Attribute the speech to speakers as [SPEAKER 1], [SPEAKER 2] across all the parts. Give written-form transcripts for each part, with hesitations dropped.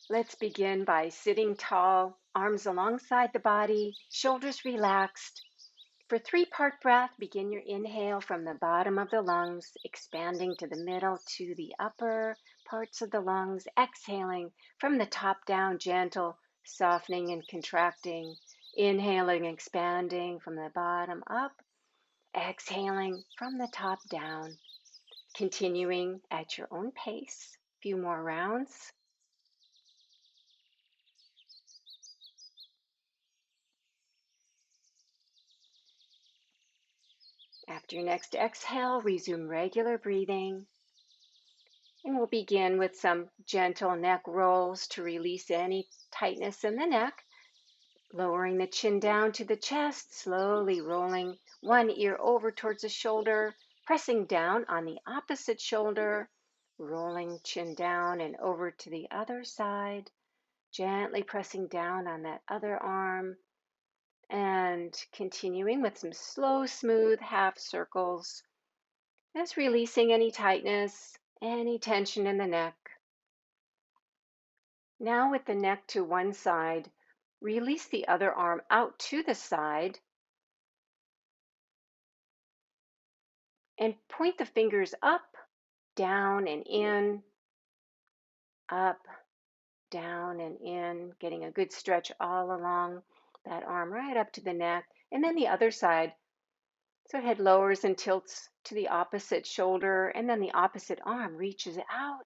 [SPEAKER 1] Let's begin by sitting tall, arms alongside the body, shoulders relaxed. For three-part breath, begin your inhale from the bottom of the lungs, expanding to the middle to the upper parts of the lungs, exhaling from the top down, gentle, softening and contracting, inhaling, expanding from the bottom up, exhaling from the top down, continuing at your own pace. A few more rounds. After your next exhale, resume regular breathing. And we'll begin with some gentle neck rolls to release any tightness in the neck. Lowering the chin down to the chest, slowly rolling one ear over towards the shoulder, pressing down on the opposite shoulder, rolling chin down and over to the other side, gently pressing down on that other arm, and continuing with some slow, smooth half circles. Just releasing any tightness, any tension in the neck. Now with the neck to one side, release the other arm out to the side and point the fingers up, down and in, up, down and in, getting a good stretch all along that arm right up to the neck. And then the other side. So head lowers and tilts to the opposite shoulder, and then the opposite arm reaches out.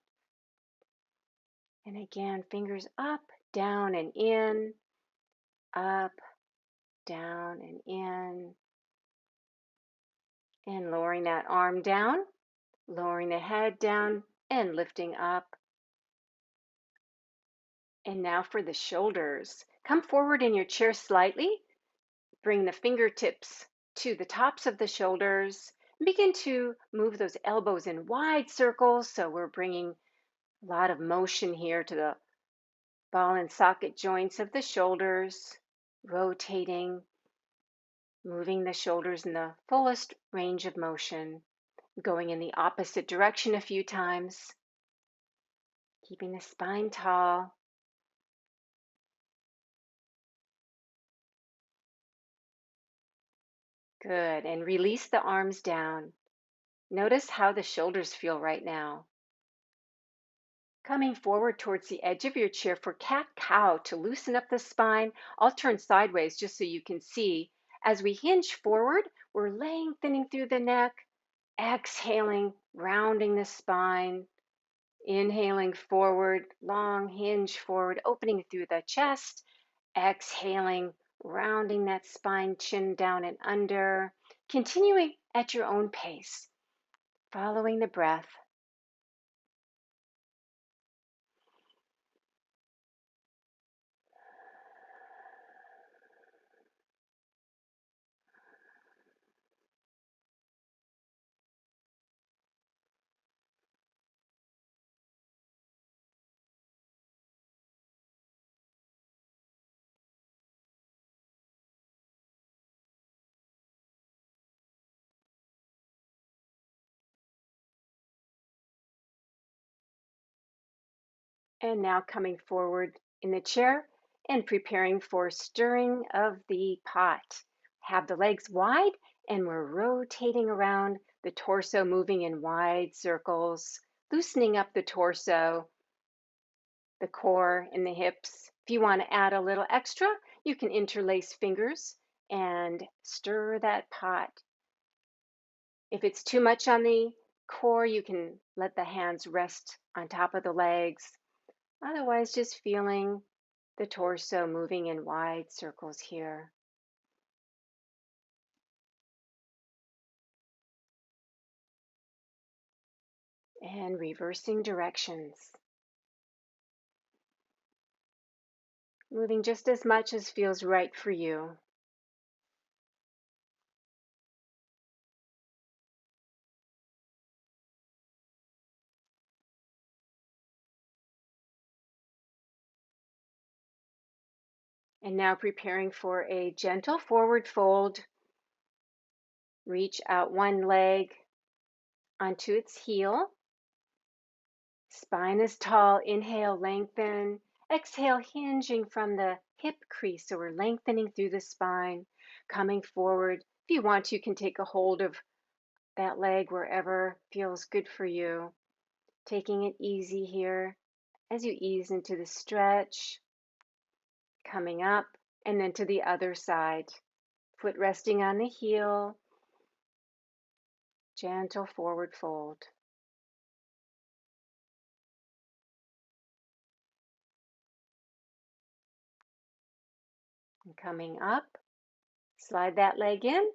[SPEAKER 1] And again, fingers up, down and in, up, down and in, and lowering that arm down, lowering the head down and lifting up. And now for the shoulders. Come forward in your chair slightly. Bring the fingertips to the tops of the shoulders. Begin to move those elbows in wide circles. So we're bringing a lot of motion here to the ball and socket joints of the shoulders, rotating, moving the shoulders in the fullest range of motion, going in the opposite direction a few times, keeping the spine tall. Good, and release the arms down. Notice how the shoulders feel right now. Coming forward towards the edge of your chair for cat-cow to loosen up the spine. I'll turn sideways just so you can see. As we hinge forward, we're lengthening through the neck, exhaling, rounding the spine, inhaling forward, long hinge forward, opening through the chest, exhaling, rounding that spine, chin down and under, continuing at your own pace, following the breath. And now coming forward in the chair and preparing for stirring of the pot. Have the legs wide and we're rotating around the torso, moving in wide circles, loosening up the torso, the core and the hips. If you want to add a little extra, you can interlace fingers and stir that pot. If it's too much on the core, you can let the hands rest on top of the legs. Otherwise, just feeling the torso moving in wide circles here. And reversing directions. Moving just as much as feels right for you. And now preparing for a gentle forward fold. Reach out one leg onto its heel. Spine is tall. Inhale, lengthen. Exhale, hinging from the hip crease, so we're lengthening through the spine, coming forward. If you want to, you can take a hold of that leg wherever feels good for you. Taking it easy here as you ease into the stretch, coming up, and then to the other side. Foot resting on the heel, gentle forward fold. And coming up, slide that leg in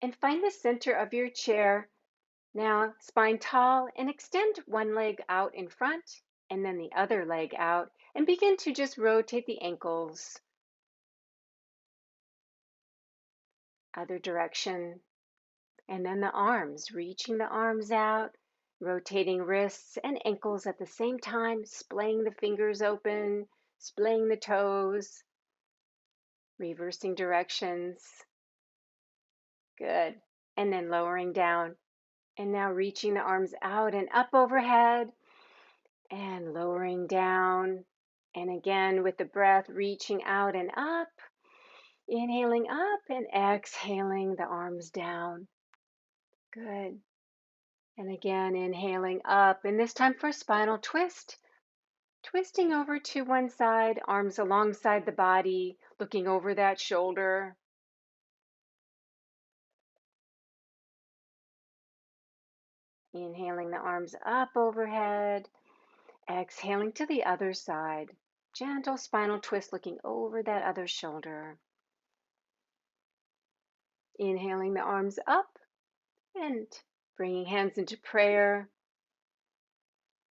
[SPEAKER 1] and find the center of your chair. Now, spine tall, and extend one leg out in front and then the other leg out, and begin to just rotate the ankles other direction. And then the arms, reaching the arms out, rotating wrists and ankles at the same time, splaying the fingers open, splaying the toes, reversing directions. Good. And then lowering down. And now reaching the arms out and up overhead and lowering down. And again, with the breath, reaching out and up, inhaling up and exhaling the arms down. Good. And again, inhaling up, and this time for a spinal twist. Twisting over to one side, arms alongside the body, looking over that shoulder. Inhaling the arms up overhead, exhaling to the other side. Gentle spinal twist, looking over that other shoulder. Inhaling the arms up and bringing hands into prayer.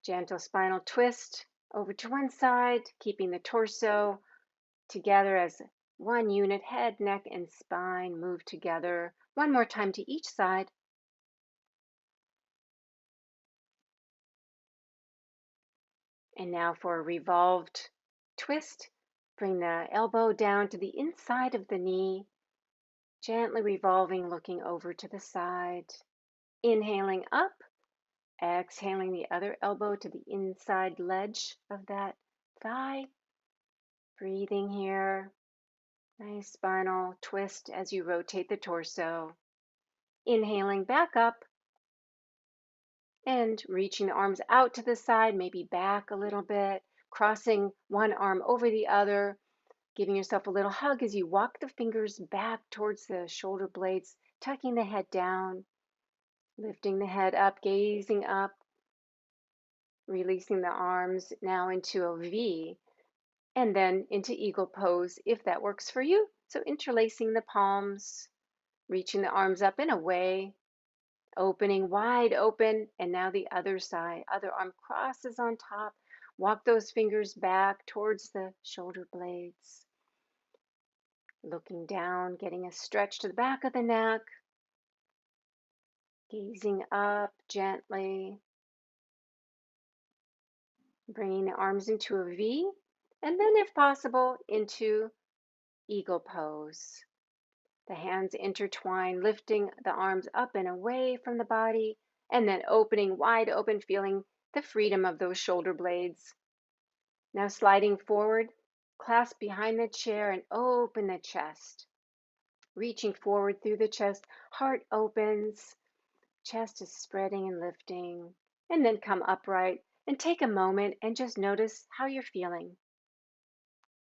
[SPEAKER 1] Gentle spinal twist over to one side, keeping the torso together as one unit. Head, neck, and spine move together. One more time to each side. And now for a revolved twist. Bring the elbow down to the inside of the knee, gently revolving, looking over to the side. Inhaling up, exhaling the other elbow to the inside ledge of that thigh. Breathing here. Nice spinal twist as you rotate the torso. Inhaling back up and reaching the arms out to the side, maybe back a little bit, crossing one arm over the other, giving yourself a little hug as you walk the fingers back towards the shoulder blades, tucking the head down, lifting the head up, gazing up, releasing the arms now into a V, and then into eagle pose if that works for you. So interlacing the palms, reaching the arms up and away, opening wide open, and now the other side. Other arm crosses on top. Walk those fingers back towards the shoulder blades. Looking down, getting a stretch to the back of the neck. Gazing up gently. Bringing the arms into a V, and then if possible, into eagle pose. The hands intertwine, lifting the arms up and away from the body, and then opening wide open, feeling the freedom of those shoulder blades. Now sliding forward, clasp behind the chair and open the chest. Reaching forward through the chest, heart opens, chest is spreading and lifting. And then come upright and take a moment and just notice how you're feeling.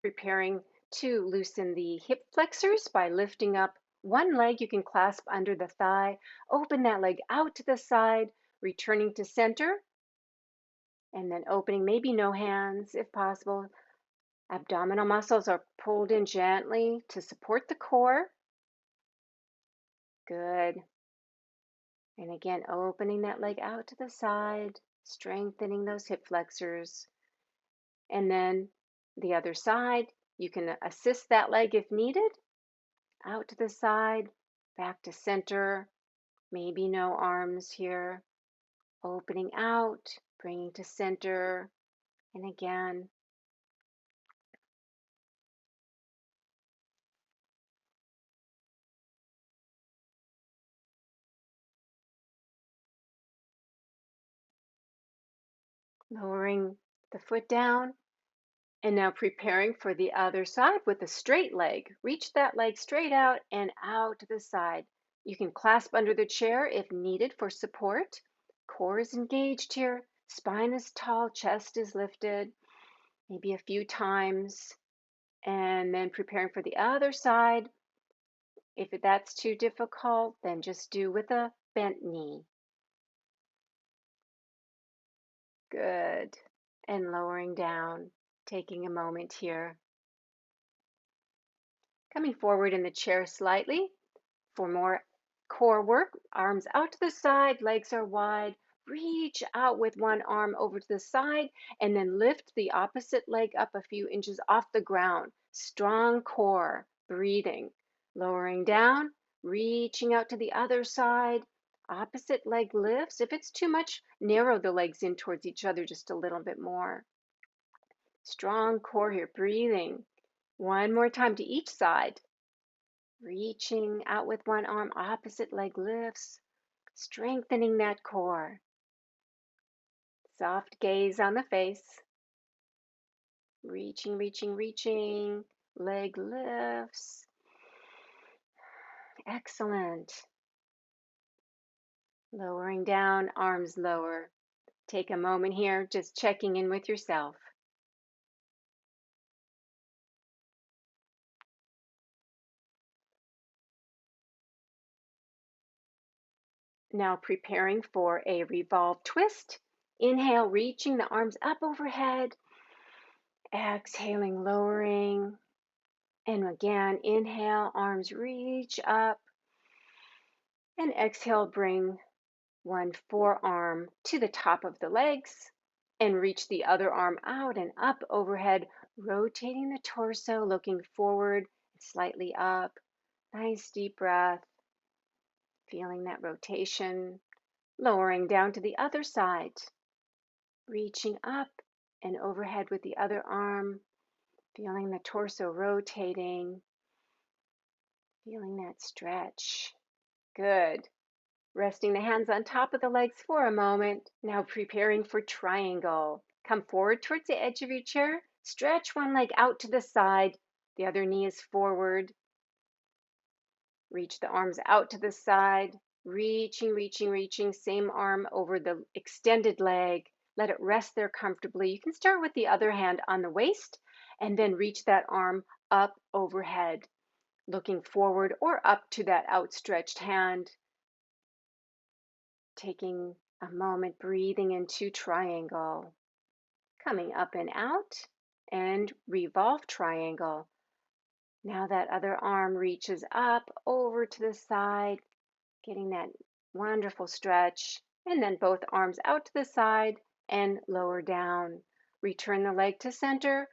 [SPEAKER 1] Preparing to loosen the hip flexors by lifting up one leg. You can clasp under the thigh, open that leg out to the side, returning to center, and then opening, maybe no hands if possible. Abdominal muscles are pulled in gently to support the core. Good. And again, opening that leg out to the side, strengthening those hip flexors. And then the other side, you can assist that leg if needed. Out to the side, back to center. Maybe no arms here. Opening out, bringing to center. And again, lowering the foot down. And now preparing for the other side with a straight leg. Reach that leg straight out and out to the side. You can clasp under the chair if needed for support. Core is engaged here. Spine is tall, chest is lifted, maybe a few times. And then preparing for the other side. If that's too difficult, then just do with a bent knee. Good. And lowering down, taking a moment here. Coming forward in the chair slightly for more core work. Arms out to the side, legs are wide. Reach out with one arm over to the side and then lift the opposite leg up a few inches off the ground. Strong core, breathing. Lowering down, reaching out to the other side. Opposite leg lifts. If it's too much, narrow the legs in towards each other just a little bit more. Strong core here, breathing. One more time to each side. Reaching out with one arm, opposite leg lifts, strengthening that core. Soft gaze on the face. Reaching, reaching, reaching. Leg lifts. Excellent. Lowering down, arms lower. Take a moment here, just checking in with yourself. Now preparing for a revolve twist. Inhale, reaching the arms up overhead. Exhaling, lowering. And again, inhale, arms reach up. And exhale, bring one forearm to the top of the legs and reach the other arm out and up overhead, rotating the torso, looking forward, slightly up. Nice deep breath, feeling that rotation. Lowering down to the other side, reaching up and overhead with the other arm, feeling the torso rotating, feeling that stretch. Good. Resting the hands on top of the legs for a moment. Now preparing for triangle. Come forward towards the edge of your chair. Stretch one leg out to the side. The other knee is forward. Reach the arms out to the side. Reaching, reaching, reaching. Same arm over the extended leg. Let it rest there comfortably. You can start with the other hand on the waist and then reach that arm up overhead, looking forward or up to that outstretched hand. Taking a moment, breathing into triangle. Coming up and out and revolve triangle. Now that other arm reaches up over to the side, getting that wonderful stretch. And then both arms out to the side and lower down. Return the leg to center.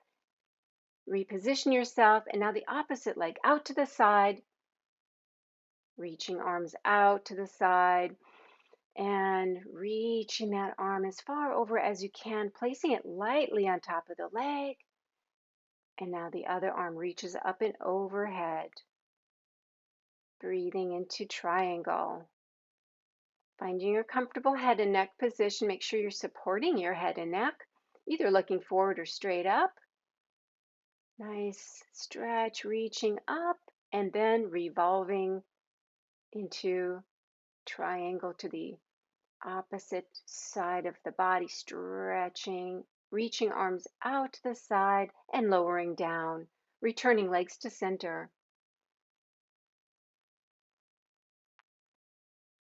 [SPEAKER 1] Reposition yourself. And now the opposite leg out to the side. Reaching arms out to the side. And reaching that arm as far over as you can, placing it lightly on top of the leg. And now the other arm reaches up and overhead. Breathing into triangle. Finding your comfortable head and neck position. Make sure you're supporting your head and neck, either looking forward or straight up. Nice stretch, reaching up and then revolving into triangle to the opposite side of the body, stretching, reaching arms out to the side and lowering down, returning legs to center.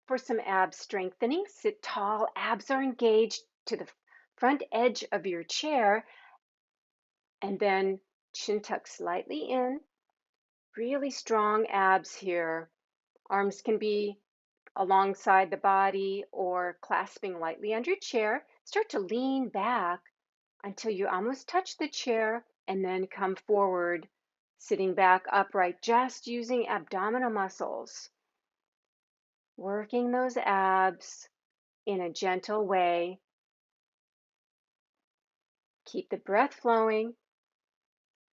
[SPEAKER 1] For some ab strengthening, sit tall, abs are engaged to the front edge of your chair, and then chin tuck slightly in. Really strong abs here. Arms can be alongside the body or clasping lightly under your chair. Start to lean back until you almost touch the chair and then come forward, sitting back upright, just using abdominal muscles. Working those abs in a gentle way. Keep the breath flowing.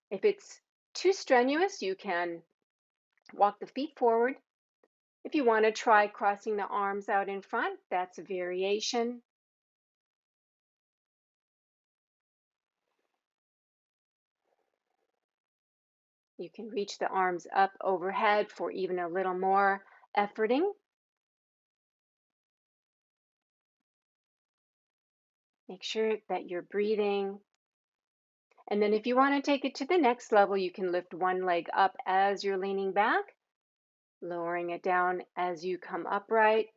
[SPEAKER 1] If it's too strenuous, you can walk the feet forward. If you want to try crossing the arms out in front, that's a variation. You can reach the arms up overhead for even a little more efforting. Make sure that you're breathing. And then if you want to take it to the next level, you can lift one leg up as you're leaning back, lowering it down as you come upright,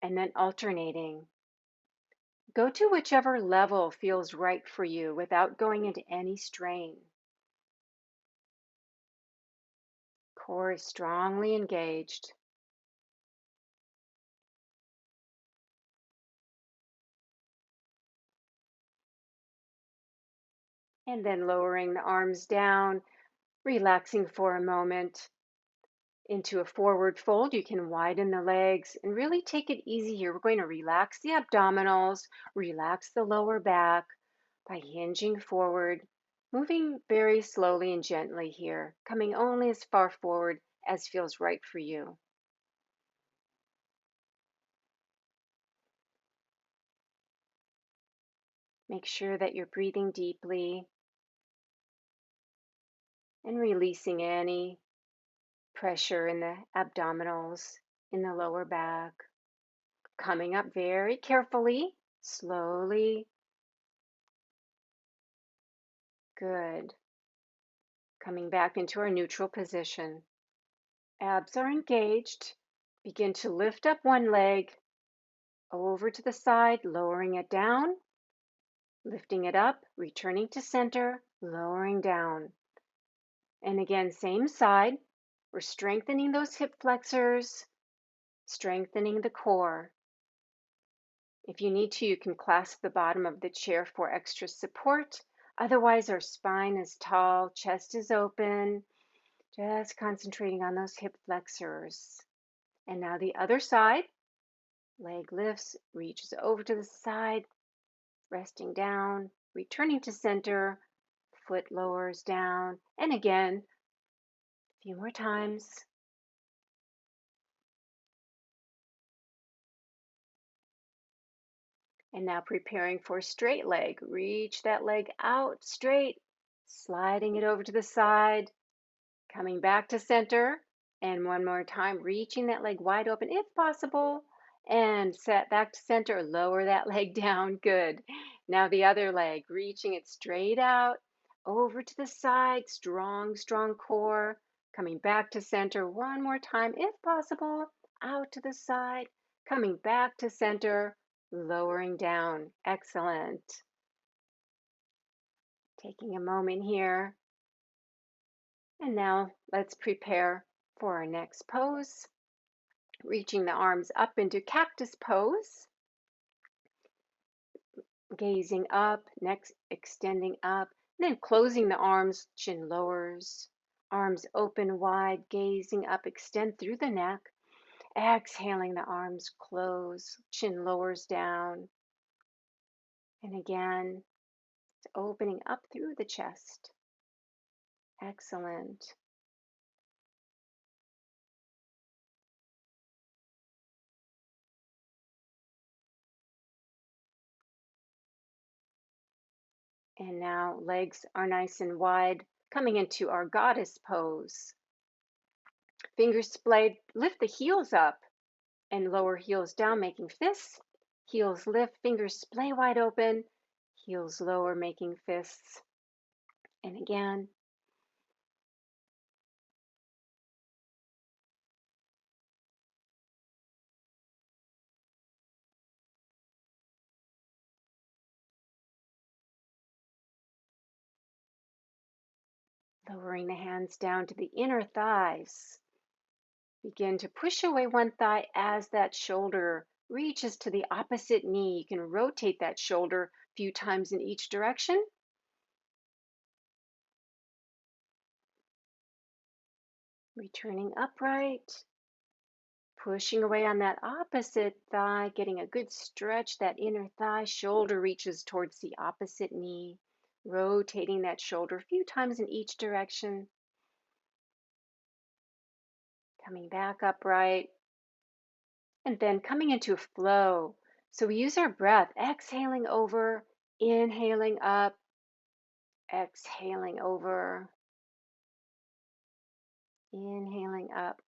[SPEAKER 1] and then alternating. Go to whichever level feels right for you without going into any strain. Core is strongly engaged. And then lowering the arms down, relaxing for a moment into a forward fold. You can widen the legs and really take it easy here. We're going to relax the abdominals, relax the lower back by hinging forward, moving very slowly and gently here, coming only as far forward as feels right for you. Make sure that you're breathing deeply and releasing any pressure in the abdominals, in the lower back. Coming up very carefully, slowly. Good. Coming back into our neutral position. Abs are engaged. Begin to lift up one leg over to the side, lowering it down, lifting it up, returning to center, lowering down. And again, same side. We're strengthening those hip flexors, strengthening the core. If you need to, you can clasp the bottom of the chair for extra support. Otherwise, our spine is tall, chest is open, just concentrating on those hip flexors. And now the other side. Leg lifts, reaches over to the side, resting down, returning to center, foot lowers down. And again, a few more times. And now preparing for straight leg. Reach that leg out straight, sliding it over to the side, coming back to center. And one more time, reaching that leg wide open if possible. And set back to center, lower that leg down. Good. Now the other leg, reaching it straight out, over to the side, strong, strong core. Coming back to center one more time if possible, out to the side, coming back to center, lowering down. Excellent. Taking a moment here. And now let's prepare for our next pose. Reaching the arms up into cactus pose. Gazing up, next extending up, then closing the arms, chin lowers. Arms open wide, gazing up, extend through the neck. Exhaling, the arms close, chin lowers down. And again, opening up through the chest. Excellent. And now legs are nice and wide, coming into our goddess pose. Fingers splayed, lift the heels up and lower heels down, making fists. Heels lift, fingers splay wide open, heels lower, making fists. And again. Lowering the hands down to the inner thighs. Begin to push away one thigh as that shoulder reaches to the opposite knee. You can rotate that shoulder a few times in each direction. Returning upright. Pushing away on that opposite thigh, getting a good stretch. That inner thigh, shoulder reaches towards the opposite knee. Rotating that shoulder a few times in each direction. Coming back upright. And then coming into a flow. So we use our breath, exhaling over, inhaling up, exhaling over. Inhaling up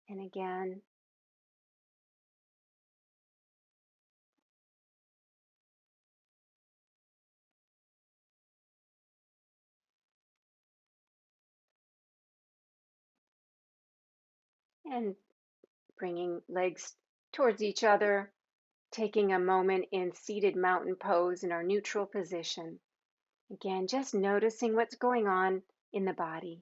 [SPEAKER 1] and again. And bringing legs towards each other, taking a moment in seated mountain pose in our neutral position. Again, just noticing what's going on in the body.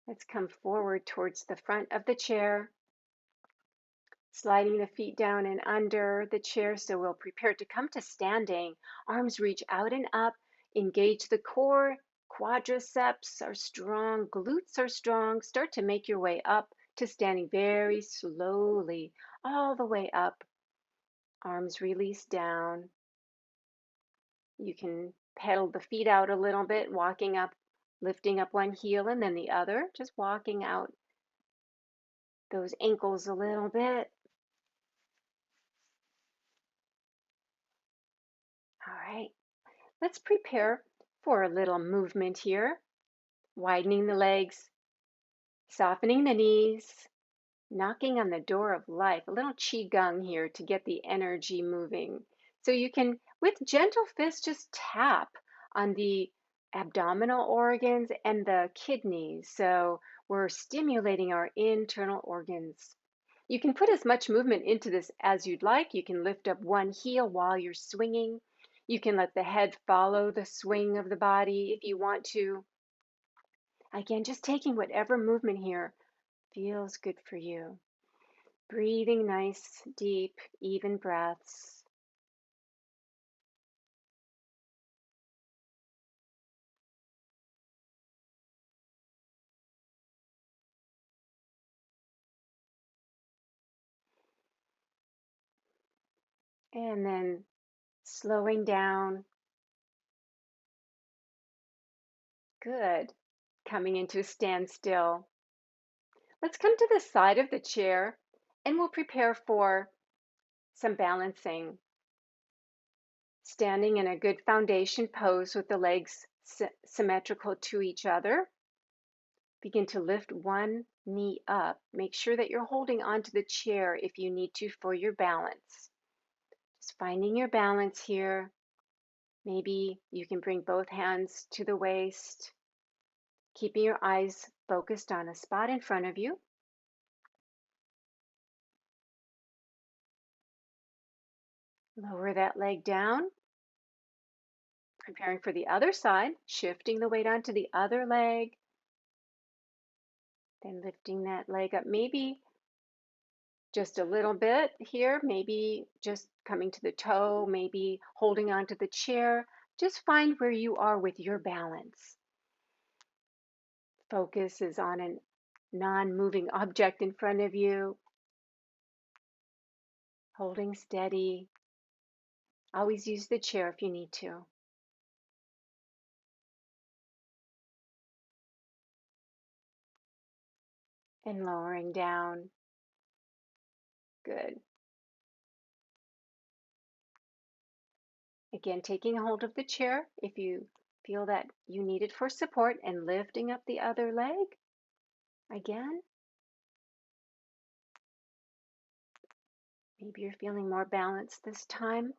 [SPEAKER 1] Let's come forward towards the front of the chair, sliding the feet down and under the chair so we'll prepare to come to standing. Arms reach out and up, engage the core, quadriceps are strong, glutes are strong. Start to make your way up to standing very slowly, all the way up. Arms release down. You can pedal the feet out a little bit, walking up, lifting up one heel and then the other, just walking out those ankles a little bit. All right, let's prepare for a little movement here, widening the legs, softening the knees, knocking on the door of life, a little qigong here to get the energy moving. So you can, with gentle fists, just tap on the abdominal organs and the kidneys. So we're stimulating our internal organs. You can put as much movement into this as you'd like. You can lift up one heel while you're swinging. You can let the head follow the swing of the body if you want to. Again, just taking whatever movement here feels good for you. Breathing nice, deep, even breaths. And then slowing down. Good. Coming into a standstill. Let's come to the side of the chair and we'll prepare for some balancing. Standing in a good foundation pose with the legs symmetrical to each other. Begin to lift one knee up. Make sure that you're holding onto the chair if you need to for your balance. Just finding your balance here. Maybe you can bring both hands to the waist, keeping your eyes focused on a spot in front of you. Lower that leg down, preparing for the other side, shifting the weight onto the other leg, then lifting that leg up, maybe just a little bit here, maybe just coming to the toe, maybe holding onto the chair. Just find where you are with your balance. Focus is on a non-moving object in front of you, holding steady. Always use the chair if you need to. And lowering down. Good. Again, taking hold of the chair if you feel that you need it for support and lifting up the other leg. Again, maybe you're feeling more balanced this time.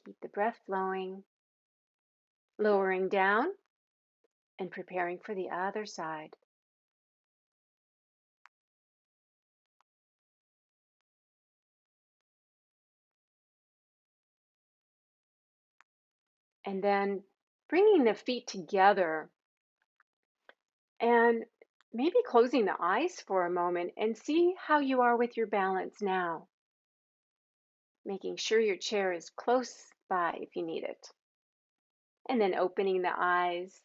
[SPEAKER 1] Keep the breath flowing, lowering down and preparing for the other side. And then bringing the feet together and maybe closing the eyes for a moment and see how you are with your balance now. Making sure your chair is close by if you need it. And then opening the eyes.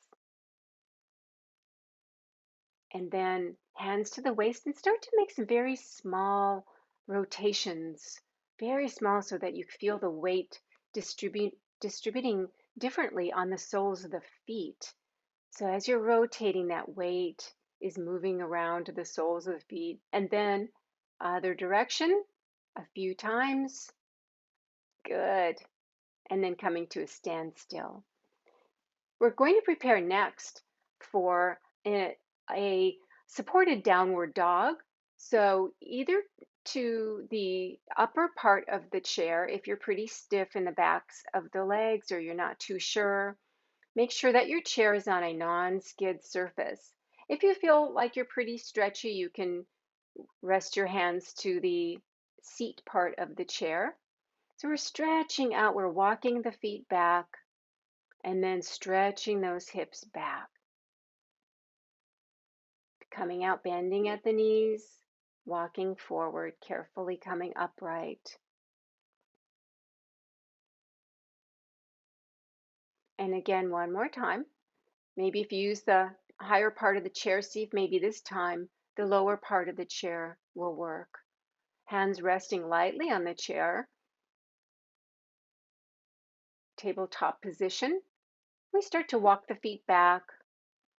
[SPEAKER 1] And then hands to the waist and start to make some very small rotations. Very small so that you feel the weight distributing differently on the soles of the feet. So as you're rotating, that weight is moving around to the soles of the feet. And then other direction. A few times. Good. And then coming to a standstill. We're going to prepare next for a supported downward dog. So either to the upper part of the chair, if you're pretty stiff in the backs of the legs or you're not too sure, make sure that your chair is on a non-skid surface. If you feel like you're pretty stretchy, you can rest your hands to the seat part of the chair. So we're stretching out, we're walking the feet back and then stretching those hips back. Coming out, bending at the knees, walking forward, carefully coming upright. And again, one more time. Maybe if you use the higher part of the chair, see if maybe this time the lower part of the chair will work. Hands resting lightly on the chair, tabletop position. We start to walk the feet back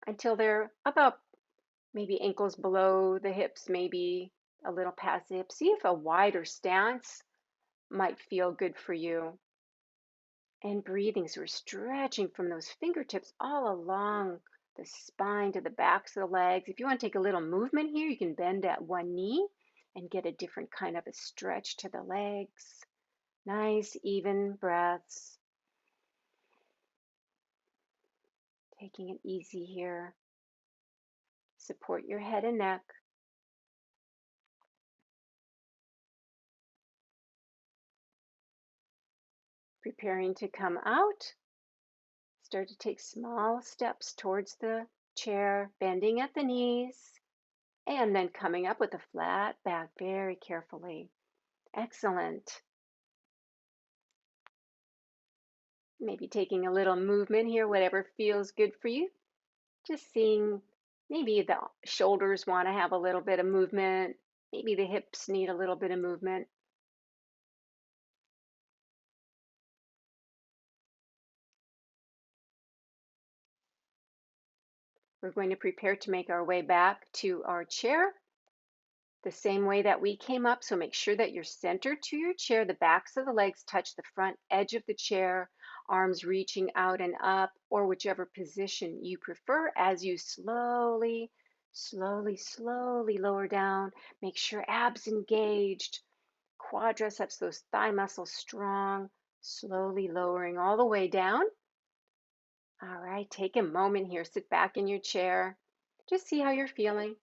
[SPEAKER 1] until they're about maybe ankles below the hips, maybe a little past the hips. See if a wider stance might feel good for you. And breathing, so we're stretching from those fingertips all along the spine to the backs of the legs. If you want to take a little movement here, you can bend at one knee and get a different kind of a stretch to the legs. Nice, even breaths. Taking it easy here. Support your head and neck. Preparing to come out. Start to take small steps towards the chair, bending at the knees, and then coming up with a flat back very carefully. Excellent. Maybe taking a little movement here, whatever feels good for you. Just seeing maybe the shoulders want to have a little bit of movement. Maybe the hips need a little bit of movement. We're going to prepare to make our way back to our chair the same way that we came up. So make sure that you're centered to your chair. The backs of the legs touch the front edge of the chair, arms reaching out and up, or whichever position you prefer as you slowly, slowly lower down. Make sure abs engaged, quadriceps, those thigh muscles strong, slowly lowering all the way down. All right, take a moment here, sit back in your chair. Just see how you're feeling.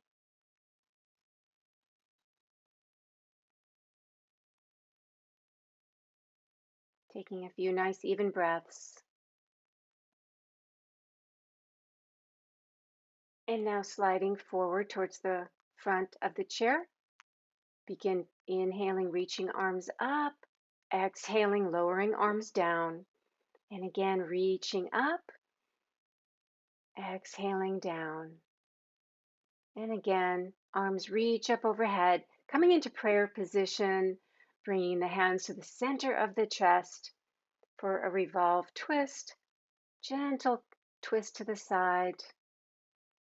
[SPEAKER 1] Taking a few nice even breaths. And now sliding forward towards the front of the chair. Begin inhaling, reaching arms up. Exhaling, lowering arms down. And again, reaching up. Exhaling down. And again, arms reach up overhead, coming into prayer position, bringing the hands to the center of the chest for a revolve twist. Gentle twist to the side.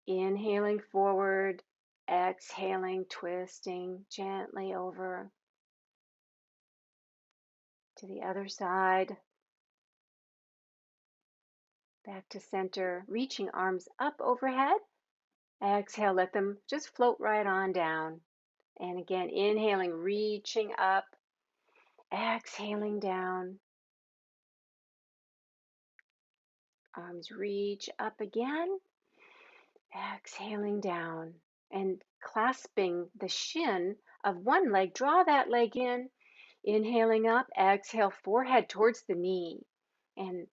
[SPEAKER 1] Inhaling forward, exhaling, twisting gently over to the other side. Back to center, reaching arms up overhead. Exhale, let them just float right on down. And again, inhaling, reaching up, exhaling down. Arms reach up again, exhaling down. And clasping the shin of one leg, draw that leg in. Inhaling up, exhale, forehead towards the knee. And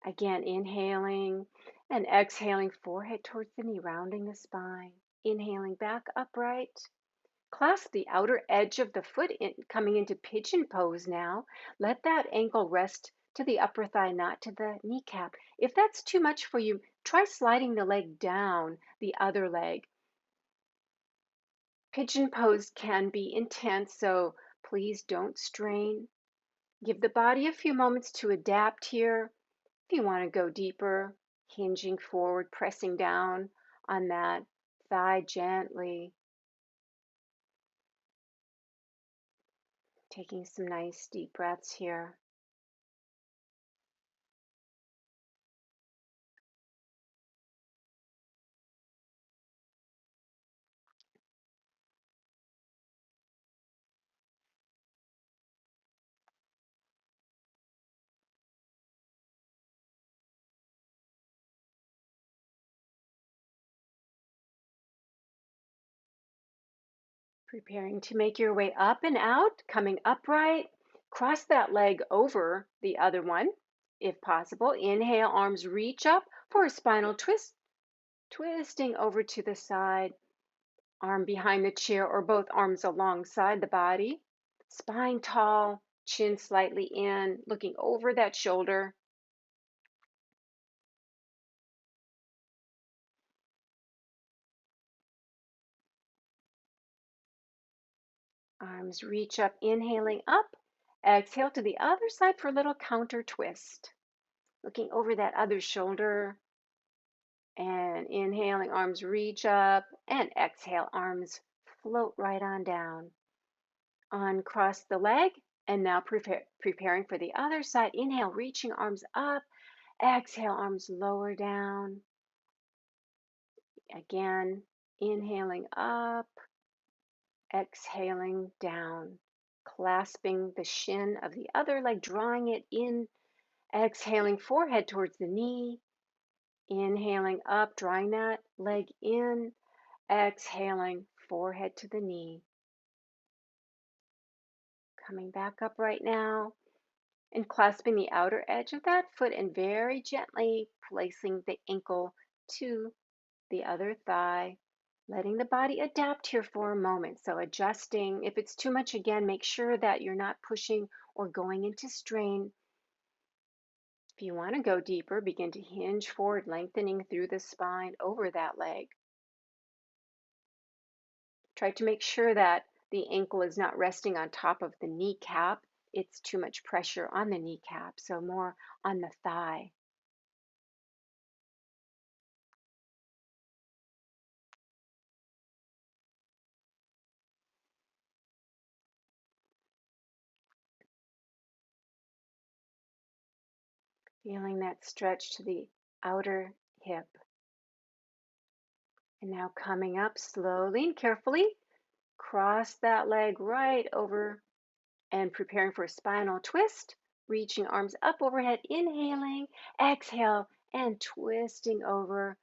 [SPEAKER 1] again, inhaling and exhaling, forehead towards the knee, rounding the spine. Inhaling back upright. Clasp the outer edge of the foot in, coming into pigeon pose now. Let that ankle rest to the upper thigh, not to the kneecap. If that's too much for you, try sliding the leg down, the other leg. Pigeon pose can be intense, so please don't strain. Give the body a few moments to adapt here. If you want to go deeper, hinging forward, pressing down on that thigh gently. Taking some nice deep breaths here. Preparing to make your way up and out, coming upright. Cross that leg over the other one, if possible. Inhale, arms reach up for a spinal twist, twisting over to the side, arm behind the chair or both arms alongside the body. Spine tall, chin slightly in, looking over that shoulder. Arms reach up, inhaling up. Exhale to the other side for a little counter twist. Looking over that other shoulder. And inhaling, arms reach up. And exhale, arms float right on down. Uncross the leg. And now preparing for the other side. Inhale, reaching arms up. Exhale, arms lower down. Again, inhaling up. Exhaling down. Clasping the shin of the other leg, drawing it in. Exhaling, forehead towards the knee. Inhaling up, drawing that leg in. Exhaling, forehead to the knee. Coming back up right now and clasping the outer edge of that foot and very gently placing the ankle to the other thigh. Letting the body adapt here for a moment. So adjusting. If it's too much, again, make sure that you're not pushing or going into strain. If you want to go deeper, begin to hinge forward, lengthening through the spine over that leg. Try to make sure that the ankle is not resting on top of the kneecap. It's too much pressure on the kneecap, so more on the thigh. Feeling that stretch to the outer hip. And now coming up slowly and carefully, cross that leg right over and preparing for a spinal twist, reaching arms up overhead, inhaling, exhale, and twisting over.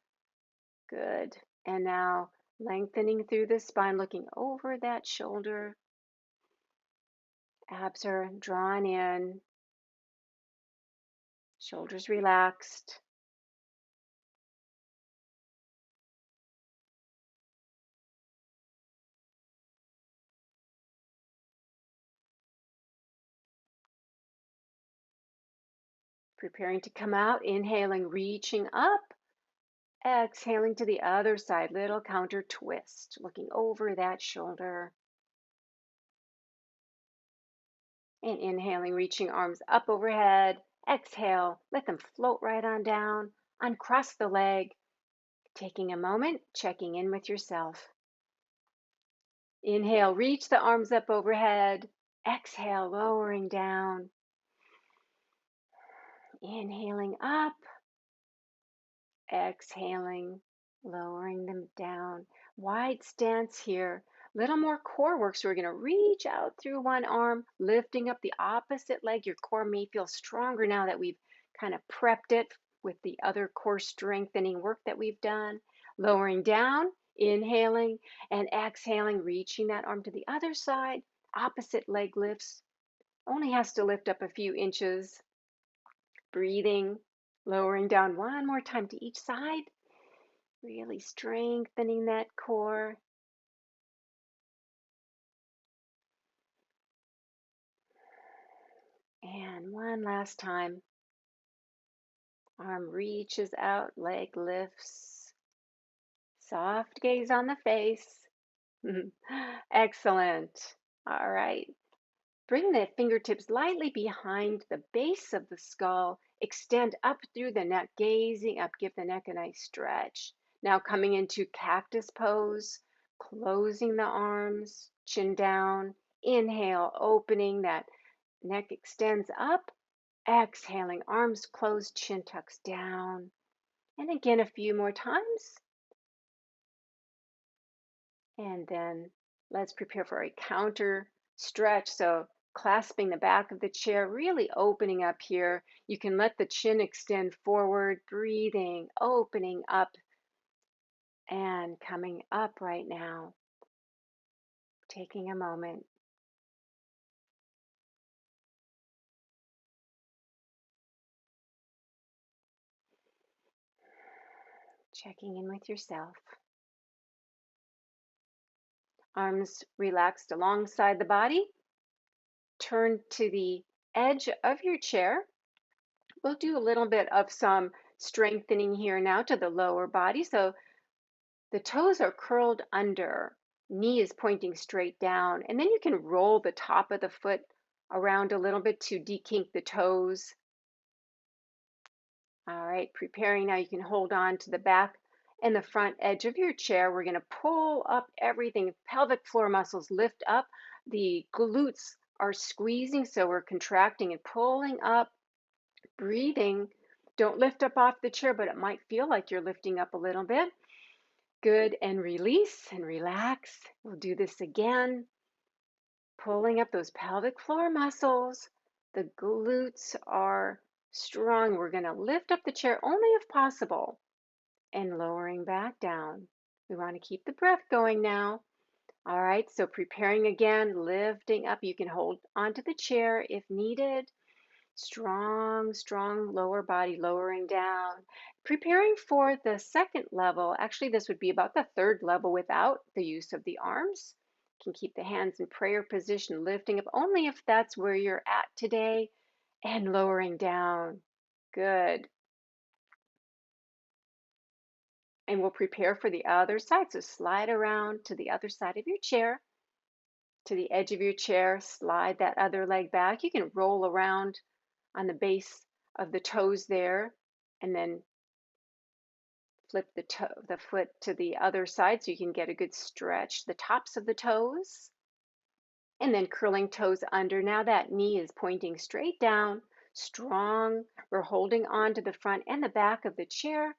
[SPEAKER 1] Good. And now lengthening through the spine, looking over that shoulder. Abs are drawn in, shoulders relaxed. Preparing to come out, inhaling, reaching up, exhaling to the other side, little counter twist, looking over that shoulder. And inhaling, reaching arms up overhead. Exhale, let them float right on down. Uncross the leg. Taking a moment, checking in with yourself. Inhale, reach the arms up overhead. Exhale, lowering down. Inhaling up. Exhaling, lowering them down. Wide stance here. Little more core work. So we're going to reach out through one arm, lifting up the opposite leg. Your core may feel stronger now that we've kind of prepped it with the other core strengthening work that we've done. Lowering down, inhaling, and exhaling, reaching that arm to the other side. Opposite leg lifts. Only has to lift up a few inches. Breathing, lowering down one more time to each side. Really strengthening that core. And one last time. Arm reaches out, leg lifts. Soft gaze on the face. Excellent. All right. Bring the fingertips lightly behind the base of the skull. Extend up through the neck, gazing up. Give the neck a nice stretch. Now coming into cactus pose, closing the arms, chin down, Inhale, opening, that neck extends up. Exhaling, arms closed, chin tucks down. And again, a few more times. And then let's prepare for a counter stretch. So clasping the back of the chair, really opening up here. You can let the chin extend forward, breathing, opening up and coming up right now. Taking a moment. Checking in with yourself. Arms relaxed alongside the body. Turn to the edge of your chair. We'll do a little bit of some strengthening here now to the lower body. So the toes are curled under, knee is pointing straight down, and then you can roll the top of the foot around a little bit to dekink the toes. All right, preparing now, you can hold on to the back and the front edge of your chair. We're going to pull up everything. Pelvic floor muscles lift up. The glutes are squeezing, so we're contracting and pulling up, breathing. Don't lift up off the chair, but it might feel like you're lifting up a little bit. Good, and release and relax. We'll do this again. Pulling up those pelvic floor muscles. The glutes are strong. We're going to lift up the chair only if possible and lowering back down. We want to keep the breath going now. All right, so preparing again, lifting up. You can hold onto the chair if needed. Strong, strong lower body, lowering down. Preparing for the second level. Actually, this would be about the third level without the use of the arms. You can keep the hands in prayer position, lifting up only if that's where you're at today, and lowering down. Good. And we'll prepare for the other side. So slide around to the other side of your chair, to the edge of your chair, slide that other leg back. You can roll around on the base of the toes there, and then flip the foot to the other side so you can get a good stretch. The tops of the toes, and then curling toes under. Now that knee is pointing straight down, strong. We're holding on to the front and the back of the chair.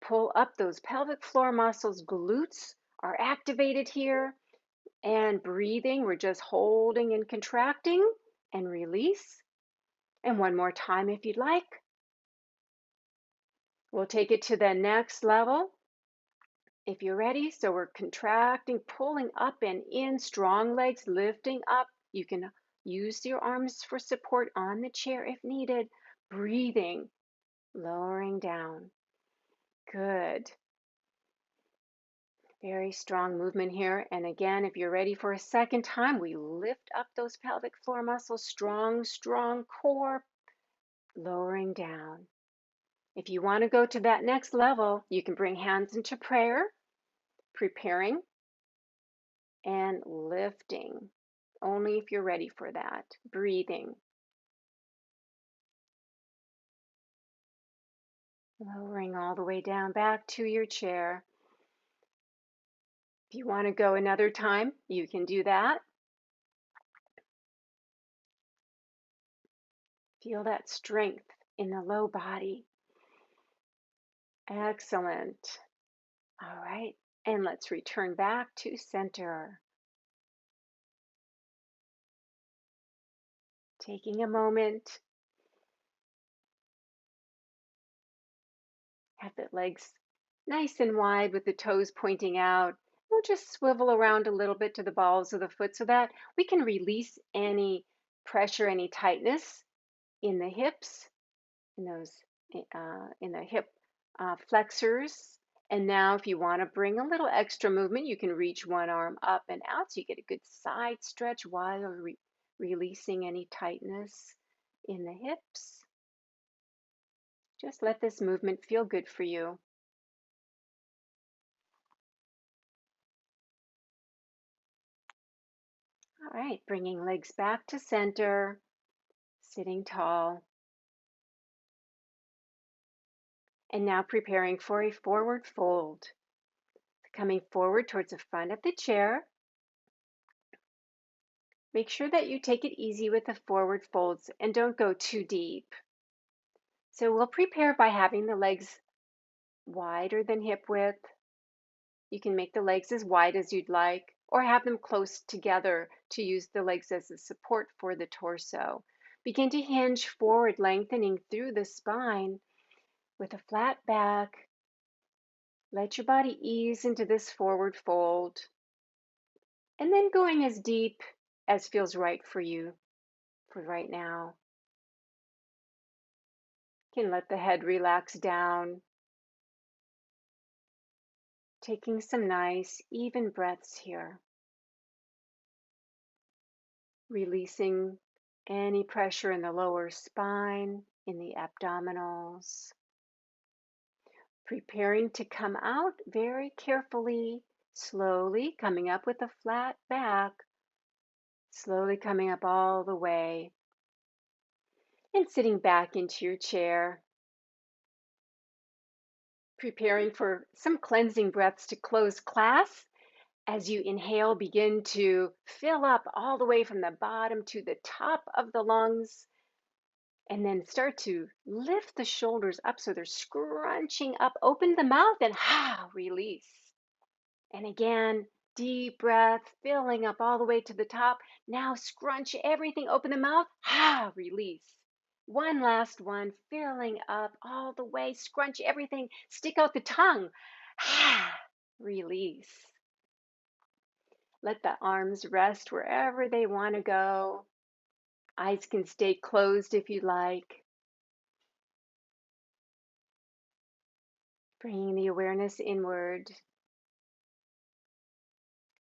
[SPEAKER 1] Pull up those pelvic floor muscles. Glutes are activated here. And breathing, we're just holding and contracting and release. And one more time if you'd like. We'll take it to the next level if you're ready. So we're contracting, pulling up and in, strong legs lifting up. You can use your arms for support on the chair if needed. Breathing, lowering down. Good. Very strong movement here. And again, if you're ready for a second time, we lift up those pelvic floor muscles. Strong, strong core, lowering down. If you want to go to that next level, you can bring hands into prayer, preparing and lifting. Only if you're ready for that. Breathing. Lowering all the way down back to your chair. If you want to go another time, you can do that. Feel that strength in the low body. Excellent. All right. And let's return back to center. Taking a moment. Have the legs nice and wide with the toes pointing out. We'll just swivel around a little bit to the balls of the foot so that we can release any pressure, any tightness in the hips, in the hip flexors. And now if you want to bring a little extra movement, you can reach one arm up and out so you get a good side stretch while you're releasing any tightness in the hips. Just let this movement feel good for you. All right, bringing legs back to center, sitting tall. And now preparing for a forward fold. Coming forward towards the front of the chair. Make sure that you take it easy with the forward folds and don't go too deep. So we'll prepare by having the legs wider than hip width. You can make the legs as wide as you'd like, or have them close together to use the legs as a support for the torso. Begin to hinge forward, lengthening through the spine with a flat back. Let your body ease into this forward fold, and then going as deep as feels right for you for right now. You can let the head relax down, taking some nice, even breaths here, releasing any pressure in the lower spine, in the abdominals, preparing to come out very carefully, slowly coming up with a flat back, slowly coming up all the way, and sitting back into your chair, preparing for some cleansing breaths to close class. As you inhale, begin to fill up all the way from the bottom to the top of the lungs, and then start to lift the shoulders up so they're scrunching up. Open the mouth and release. And again, deep breath, filling up all the way to the top. Now scrunch everything, open the mouth, release. One last one, filling up all the way, scrunch everything, stick out the tongue, release. Let the arms rest wherever they want to go. Eyes can stay closed if you like. Bringing the awareness inward.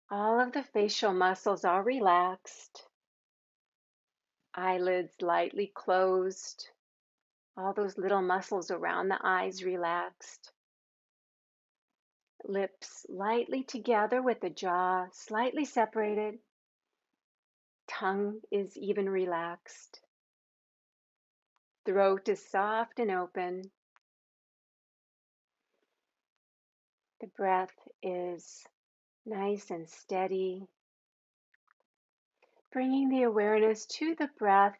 [SPEAKER 1] All of the facial muscles are relaxed. Eyelids lightly closed. All those little muscles around the eyes relaxed. Lips lightly together with the jaw slightly separated. Tongue is even relaxed. Throat is soft and open. The breath is nice and steady. Bringing the awareness to the breath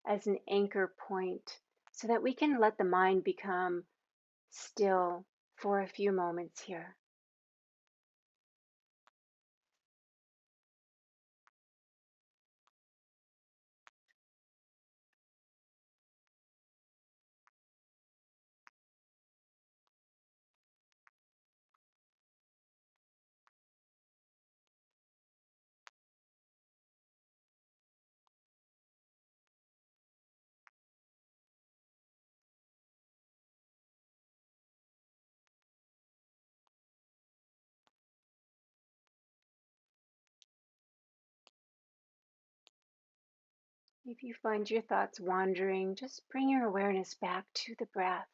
[SPEAKER 1] as an anchor point so that we can let the mind become still for a few moments here. If you find your thoughts wandering, just bring your awareness back to the breath.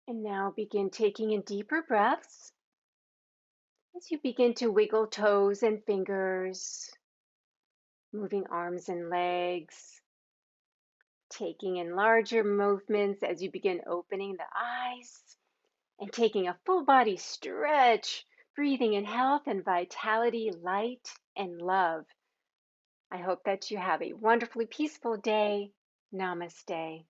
[SPEAKER 1] And now begin taking in deeper breaths as you begin to wiggle toes and fingers, moving arms and legs, taking in larger movements as you begin opening the eyes. and taking a full body stretch, breathing in health and vitality, light and love. I hope that you have a wonderfully peaceful day. Namaste.